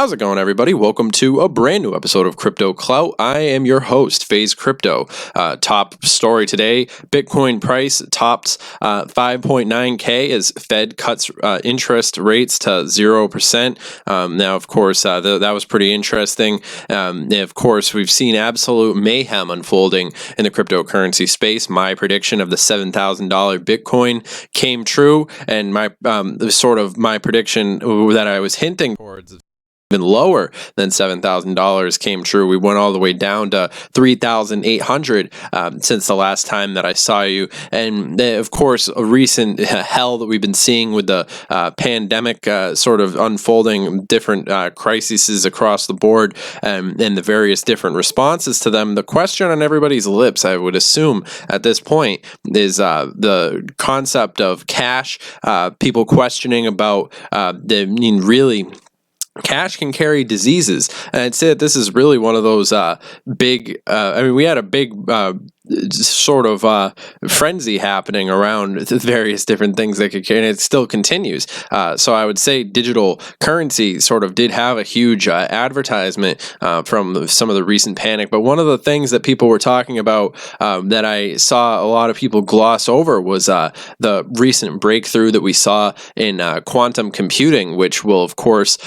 How's it going, everybody? Welcome to a brand new episode of Crypto Clout. I am your host, FaZe Crypto. Top story today, Bitcoin price tops 5.9K as Fed cuts interest rates to 0%. Now, of course, that was pretty interesting. Of course, we've seen absolute mayhem unfolding in the cryptocurrency space. My prediction of the $7,000 Bitcoin came true, and my prediction that I was hinting towards even lower than $7,000 came true. We went all the way down to 3,800 since the last time that I saw you. And of course, a recent hell that we've been seeing with the pandemic sort of unfolding different crises across the board and the various different responses to them. The question on everybody's lips, I would assume at this point, is the concept of cash. People questioning about really cash can carry diseases, and I'd say that this is really one of those big. We had a big sort of frenzy happening around various different things that could, and it still continues. So I would say digital currency sort of did have a huge advertisement from some of the recent panic. But one of the things that people were talking about that I saw a lot of people gloss over was the recent breakthrough that we saw in quantum computing, which will, of course,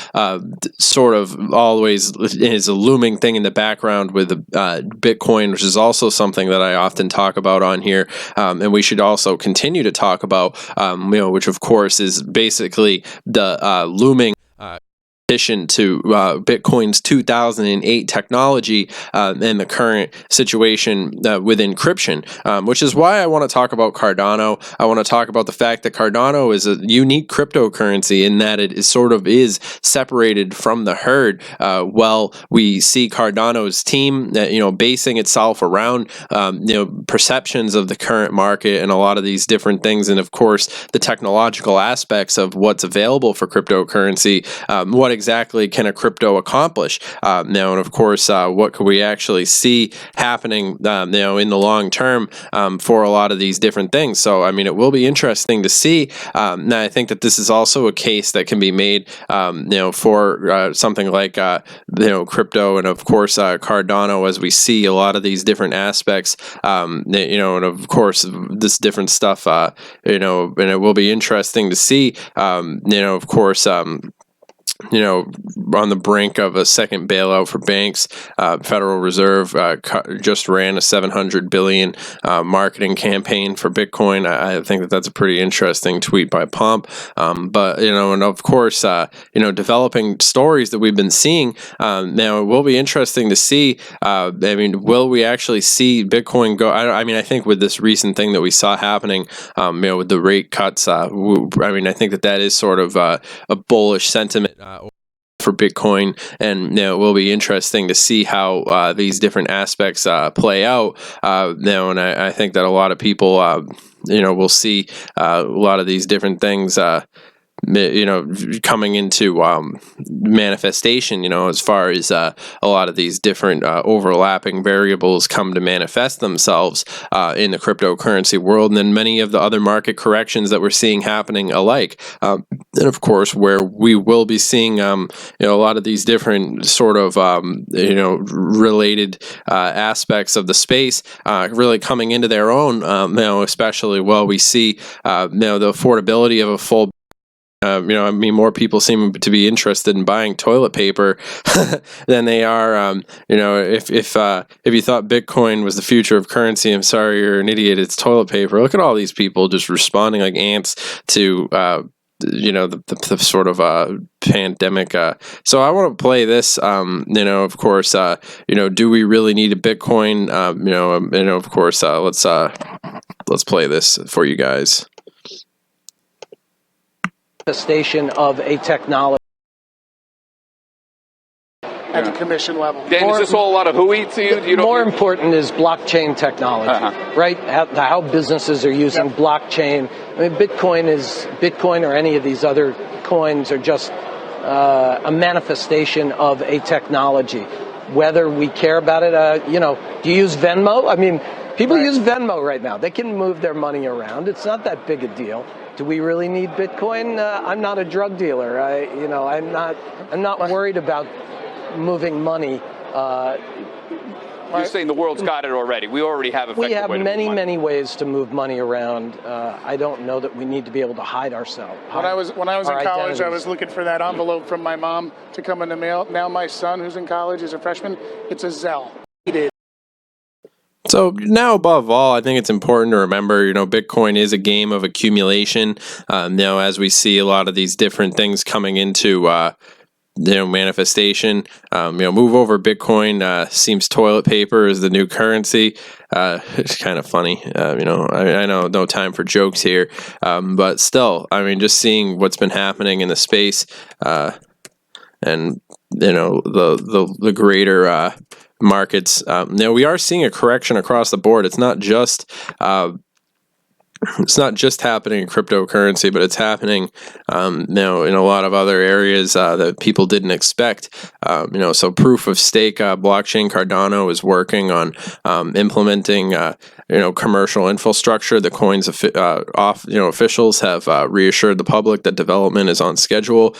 sort of always is a looming thing in the background with Bitcoin, which is also something that I often talk about on here, and we should also continue to talk about, which of course is basically the looming addition to Bitcoin's 2008 technology and the current situation with encryption, which is why I want to talk about Cardano. I want to talk about the fact that Cardano is a unique cryptocurrency in that it is separated from the herd. Well, we see Cardano's team, basing itself around perceptions of the current market and a lot of these different things, and of course the technological aspects of what's available for cryptocurrency. What exactly can a crypto accomplish now, and of course what could we actually see happening in the long term for a lot of these different things. So it will be interesting to see. Now I think that this is also a case that can be made for something like crypto, and of course Cardano, as we see a lot of these different aspects, and of course this different stuff, and it will be interesting to see, of course, on the brink of a second bailout for banks. Federal Reserve just ran a $700 billion marketing campaign for Bitcoin. I think that that's a pretty interesting tweet by Pomp. But and of course, developing stories that we've been seeing. Now it will be interesting to see. Will we actually see Bitcoin go? I think with this recent thing that we saw happening, with the rate cuts, I think that is sort of a bullish sentiment for Bitcoin, and it will be interesting to see how these different aspects play out. Now, and I think that a lot of people, will see a lot of these different things. Coming into manifestation, as far as a lot of these different overlapping variables come to manifest themselves in the cryptocurrency world, and then many of the other market corrections that we're seeing happening alike. And of course, where we will be seeing, a lot of these different sort of, related aspects of the space really coming into their own, especially while we see, the affordability of a full. More people seem to be interested in buying toilet paper than they are. If you thought Bitcoin was the future of currency, I'm sorry, you're an idiot. It's toilet paper. Look at all these people just responding like ants to the sort of pandemic. So I want to play this. Of course, do we really need a Bitcoin? And of course, let's play this for you guys. Manifestation of a technology at the commission level. Dan, is this all a lot of hooey to you? More important is blockchain technology, right? How businesses are using blockchain. Bitcoin or any of these other coins are just a manifestation of a technology. Whether we care about it, do you use Venmo? People use Venmo right now. They can move their money around. It's not that big a deal. Do we really need Bitcoin? I'm not a drug dealer. I'm not worried about moving money. You're saying the world's got it already. We already have effective We have way to move money. many ways to move money around. I don't know that we need to be able to hide ourselves. When I was in college, identities. I was looking for that envelope from my mom to come in the mail. Now my son, who's in college, is a freshman. It's a Zelle. So now, above all, I think it's important to remember, Bitcoin is a game of accumulation. As we see a lot of these different things coming into manifestation, move over Bitcoin seems toilet paper is the new currency. It's kind of funny. I know no time for jokes here, but still, just seeing what's been happening in the space, and the greater markets. Now we are seeing a correction across the board. It's not just happening in cryptocurrency, but it's happening now in a lot of other areas that people didn't expect. So proof of stake blockchain Cardano is working on implementing commercial infrastructure. The coin's officials have reassured the public that development is on schedule.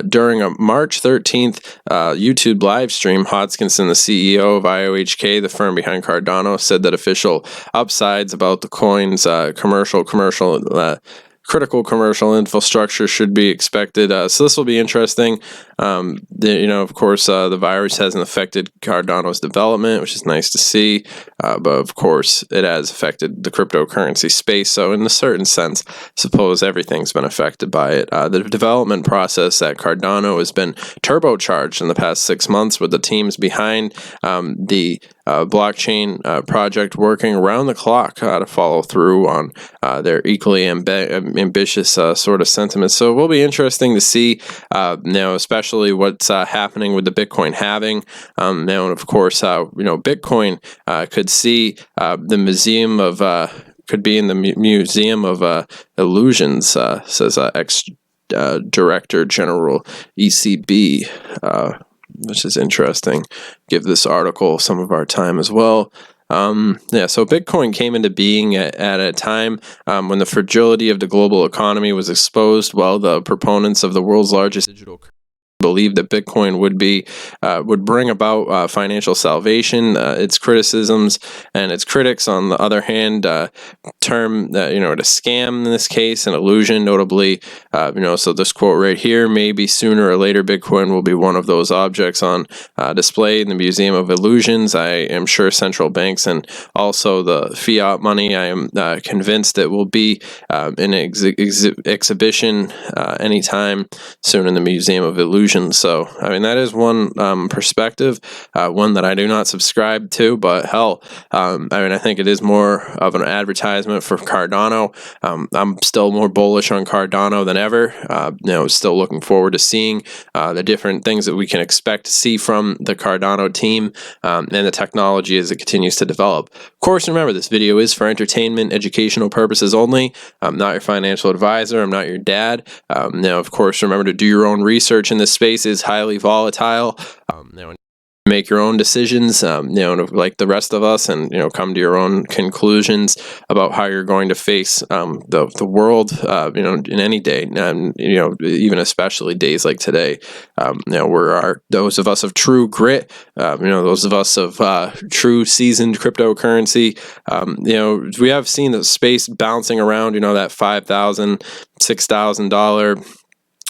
During a March 13th YouTube live stream, Hodgkinson, the CEO of IOHK, the firm behind Cardano, said that official upsides about the coin's critical commercial infrastructure should be expected. So this will be interesting. Of course, the virus hasn't affected Cardano's development, which is nice to see. But of course, it has affected the cryptocurrency space. So in a certain sense, suppose everything's been affected by it. The development process at Cardano has been turbocharged in the past 6 months, with the teams behind the blockchain project working around the clock to follow through on their equally ambitious sort of sentiments. So it will be interesting to see especially what's happening with the Bitcoin halving. And of course, Bitcoin could see the museum of could be in the museum of illusions, says ex-director general ECB. Which is interesting. Give this article some of our time as well. So Bitcoin came into being at a time when the fragility of the global economy was exposed, while the proponents of the world's largest digital currency believed that Bitcoin would bring about financial salvation. Its criticisms and its critics, on the other hand, term to scam in this case, an illusion, notably. So this quote right here: maybe sooner or later Bitcoin will be one of those objects on display in the Museum of Illusions. I am sure central banks and also the fiat money, I am convinced it will be in an exhibition anytime soon in the Museum of Illusions. So, that is one perspective, one that I do not subscribe to, but hell, I think it is more of an advertisement for Cardano. I'm still more bullish on Cardano than ever. Still looking forward to seeing the different things that we can expect to see from the Cardano team and the technology as it continues to develop. Of course, remember, this video is for entertainment, educational purposes only. I'm not your financial advisor. I'm not your dad. Of course, remember to do your own research in this space. Is highly volatile. Make your own decisions, like the rest of us, and come to your own conclusions about how you're going to face the world, in any day, and even especially days like today. Those of us of true grit, those of us of true seasoned cryptocurrency. We have seen the space bouncing around, that $5,000, $6,000.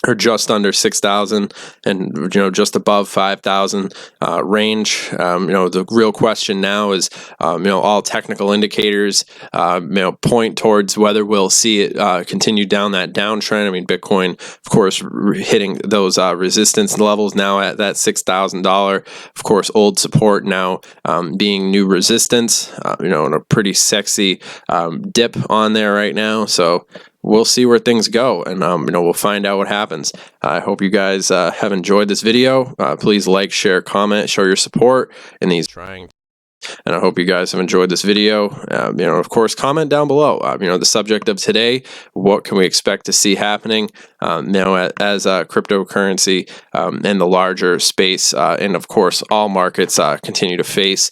Or just under 6,000, and just above 5,000 range. The real question now is, all technical indicators, point towards whether we'll see it continue down that downtrend. Bitcoin, of course, hitting those resistance levels now at that $6,000. Of course, old support now being new resistance. And a pretty sexy dip on there right now. So we'll see where things go, and we'll find out what happens. I hope you guys have enjoyed this video. Please like, share, comment, show your support in these trying And I hope you guys have enjoyed this video. Of course, comment down below. The subject of today, what can we expect to see happening as cryptocurrency and the larger space, and of course, all markets continue to face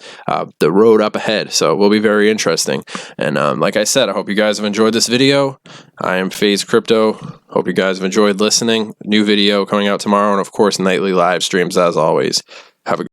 the road up ahead. So it will be very interesting. And like I said, I hope you guys have enjoyed this video. I am FaZe Crypto. Hope you guys have enjoyed listening. New video coming out tomorrow, and of course, nightly live streams as always. Have a